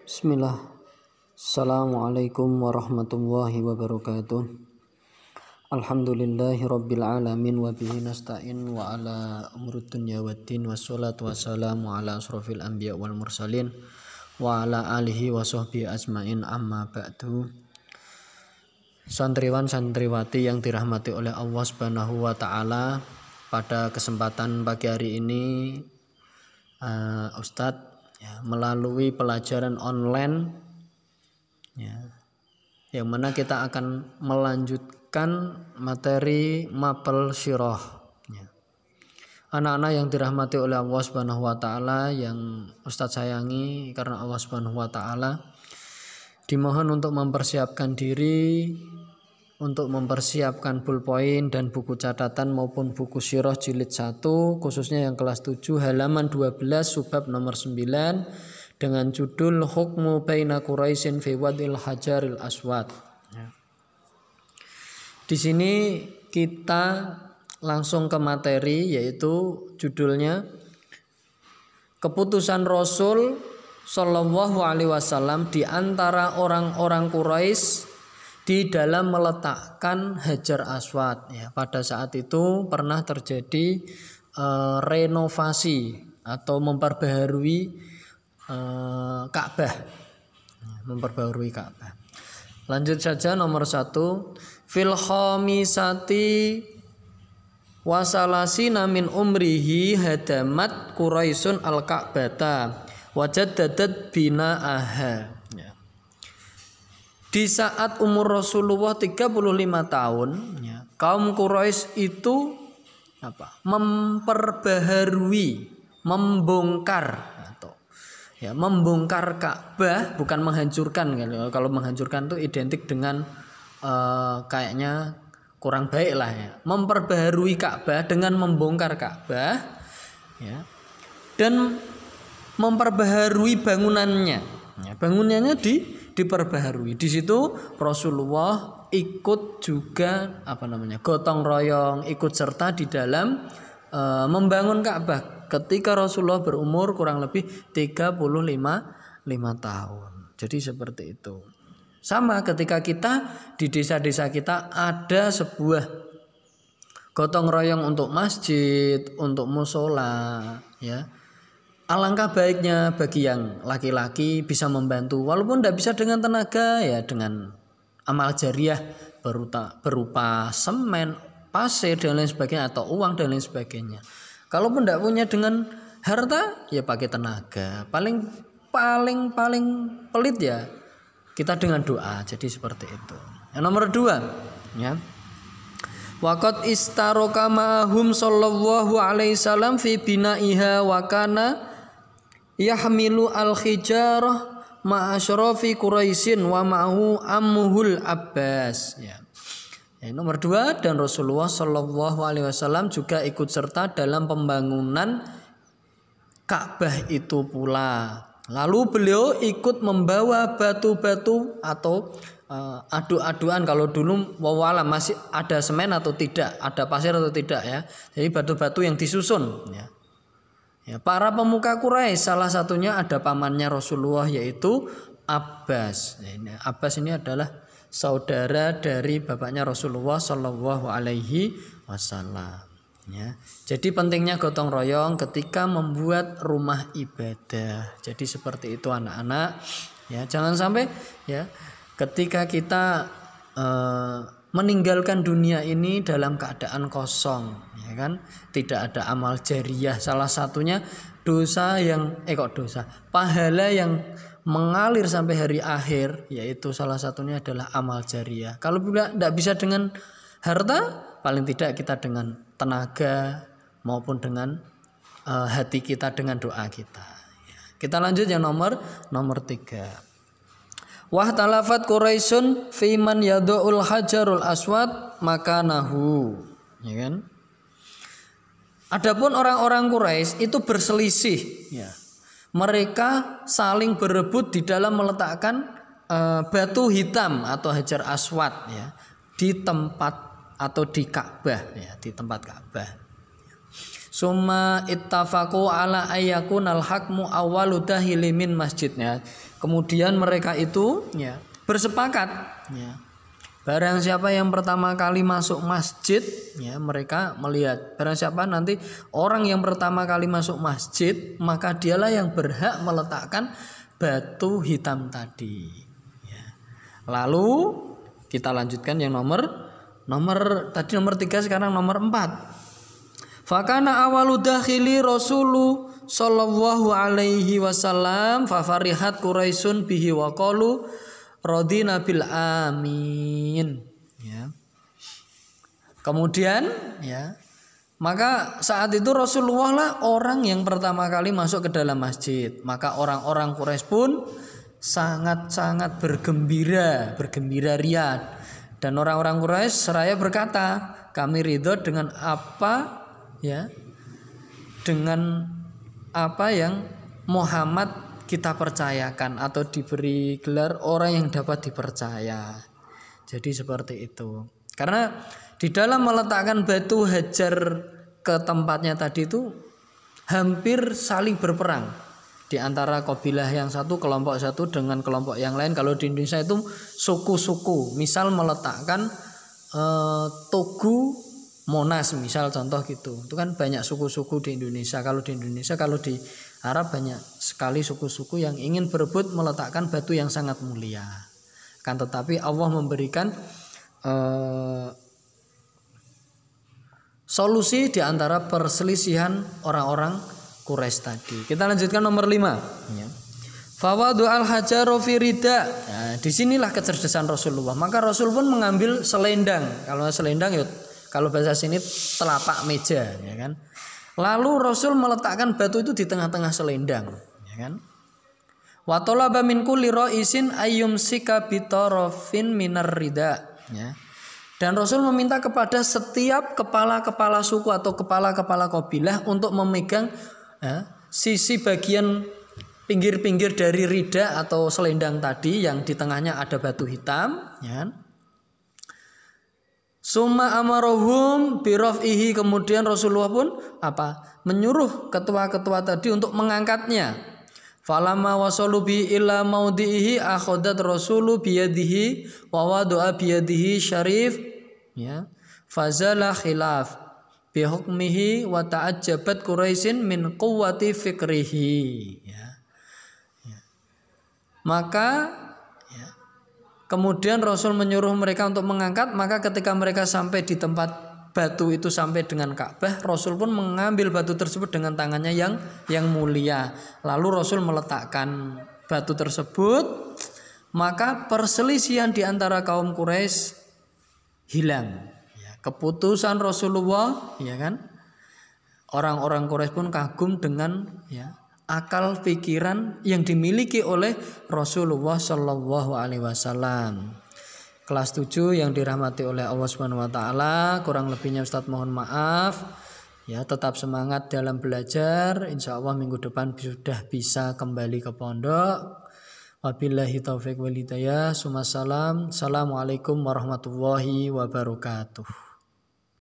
Bismillah. Assalamualaikum warahmatullahi wabarakatuh. Alhamdulillahi rabbil alamin wa bihi nasta'in wa ala umurud dunya waddin wassalatu wassalamu ala asrofil anbiya wal mursalin wa ala alihi wa sahbihi ajmain, amma ba'du. Santriwan santriwati yang dirahmati oleh Allah Subhanahu wa taala, pada kesempatan pagi hari ini Ustadz melalui pelajaran online yang mana kita akan melanjutkan materi mapel syirah. Anak-anak yang dirahmati oleh Allah Subhanahu wa taala, yang Ustadz sayangi karena Allah Subhanahu wa taala, dimohon untuk mempersiapkan diri, untuk mempersiapkan ballpoint dan buku catatan maupun buku syirah jilid 1, khususnya yang kelas 7 halaman 12 subbab nomor 9 dengan judul Hukmu Baina Quraisyin fi Wadil Hajaril Aswad. Di sini kita langsung ke materi, yaitu judulnya Keputusan Rasul Shallallahu Alaihi Wasallam di antara orang-orang Quraisy di dalam meletakkan Hajar Aswad. Pada saat itu pernah terjadi renovasi atau memperbaharui Ka'bah. Lanjut saja nomor 1. Fil khamisati wasalasina min umrihi hadamat Quraisyun al-Ka'bata wajaddadat bina'aha. Di saat umur Rasulullah 35 tahun, kaum Quraisy itu memperbaharui, membongkar membongkar Ka'bah, bukan menghancurkan. Kalau menghancurkan itu identik dengan kayaknya kurang baik lah ya. Memperbaharui Ka'bah dengan membongkar Ka'bah, dan memperbaharui bangunannya. Bangunannya diperbaharui. Di situ Rasulullah ikut juga gotong royong, ikut serta di dalam membangun Ka'bah ketika Rasulullah berumur kurang lebih 35 tahun. Jadi seperti itu. Sama ketika kita di desa-desa kita ada sebuah gotong royong untuk masjid, untuk musola, alangkah baiknya bagi yang laki-laki bisa membantu, walaupun tidak bisa dengan tenaga, dengan amal jariah berupa semen, pasir dan lain sebagainya, atau uang dan lain sebagainya. Kalaupun tidak punya dengan harta, pakai tenaga. Paling pelit kita dengan doa. Jadi seperti itu. Yang nomor 2, waqad istaroka ma'hum sallallahu alaihi wasallam fi bina'iha wa kana yahmilu al-hijarah ma'asyrafi Quraisyin wa ma'hu ammuhul Abbas. Nomor 2, dan Rasulullah Shallallahu Alaihi Wasallam juga ikut serta dalam pembangunan Ka'bah itu pula. Lalu beliau ikut membawa batu-batu atau adu-aduan, kalau dulu wawalam masih ada semen atau tidak, ada pasir atau tidak Jadi batu-batu yang disusun. Para pemuka Quraisy, salah satunya ada pamannya Rasulullah, yaitu Abbas. Abbas ini adalah saudara dari bapaknya Rasulullah Shallallahu Alaihi Wasallam. Jadi pentingnya gotong royong ketika membuat rumah ibadah. Jadi seperti itu anak-anak. Jangan sampai ketika kita meninggalkan dunia ini dalam keadaan kosong, tidak ada amal jariah. Salah satunya pahala yang mengalir sampai hari akhir, yaitu salah satunya adalah amal jariah. Kalau tidak bisa dengan harta, paling tidak kita dengan tenaga maupun dengan hati kita, dengan doa kita. Kita lanjut yang nomor 3. Wahtalafat Quraisyun fi man yadu'ul hajarul aswad makanahu. Adapun orang-orang Quraisy itu berselisih. Mereka saling berebut di dalam meletakkan batu hitam atau Hajar Aswad di tempat atau di Ka'bah, di tempat Ka'bah. Summa ittafaqu ala ayyakunal hakmu awwalu dahili min masjidnya. Kemudian mereka itu ya bersepakat ya. Barang siapa yang pertama kali masuk masjid ya, mereka melihat barang siapa nanti orang yang pertama kali masuk masjid, maka dialah yang berhak meletakkan batu hitam tadi ya. Lalu kita lanjutkan yang nomor 3, sekarang nomor 4. Fakana awalu dakhili Rasulu sallallahu alaihi wasallam fa farihat Quraisyun bihi wa qalu radina bil amin ya. Kemudian ya, maka saat itu Rasulullah lah orang yang pertama kali masuk ke dalam masjid. Maka orang-orang Quraisy pun sangat-sangat bergembira riad. Dan orang-orang Quraisy seraya berkata, kami ridho dengan apa ya, dengan apa yang Muhammad kita percayakan atau diberi gelar orang yang dapat dipercaya. Jadi seperti itu. Karena di dalam meletakkan batu hajar ke tempatnya tadi itu hampir saling berperang di antara kabilah yang satu, kelompok satu dengan kelompok yang lain. Kalau di Indonesia itu suku-suku, misal meletakkan Tugu Monas, misal contoh gitu. Itu kan banyak suku-suku di Indonesia. Kalau di Arab banyak sekali suku-suku yang ingin berebut meletakkan batu yang sangat mulia. Kan tetapi Allah memberikan solusi di antara perselisihan orang-orang Quraisy tadi. Kita lanjutkan nomor 5 ya. Fawadu al-hajaru fi rida. Nah, disinilah kecerdasan Rasulullah. Maka Rasul pun mengambil selendang. Kalau selendang ya, kalau bahasa sini telapak meja ya kan. Lalu Rasul meletakkan batu itu di tengah-tengah selendang, ya kan? Wa talaba min kulli ra'isin ayyumsika bitarafin minar rida, ya. Dan Rasul meminta kepada setiap kepala-kepala suku atau kepala-kepala kabilah untuk memegang ya, sisi bagian pinggir-pinggir dari rida atau selendang tadi yang di tengahnya ada batu hitam, ya kan? Summa amarohum biraf'ihi, kemudian Rasulullah pun menyuruh ketua-ketua tadi untuk mengangkatnya. Falamma wasalu bi ila maudhihi akhadat rasulu biyadihi wa wada'a biyadihi syarif ya. Fazala khilaf bi hukmihi wa ta'ajjabat Quraisyin min quwwati fikrihi ya. Maka kemudian Rasul menyuruh mereka untuk mengangkat, maka ketika mereka sampai di tempat batu itu sampai dengan Ka'bah, Rasul pun mengambil batu tersebut dengan tangannya yang mulia. Lalu Rasul meletakkan batu tersebut, maka perselisihan di antara kaum Quraisy hilang. Ya, keputusan Rasulullah, ya kan? Orang-orang Quraisy pun kagum dengan ya akal pikiran yang dimiliki oleh Rasulullah Shallallahu Alaihi Wasallam. Kelas 7 yang dirahmati oleh Allah Subhanahu Wa Taala, kurang lebihnya Ustadz mohon maaf. Ya, tetap semangat dalam belajar. Insya Allah minggu depan sudah bisa kembali ke pondok. Wabillahi taufiq wal hidayah. Assalamualaikum warahmatullahi wabarakatuh.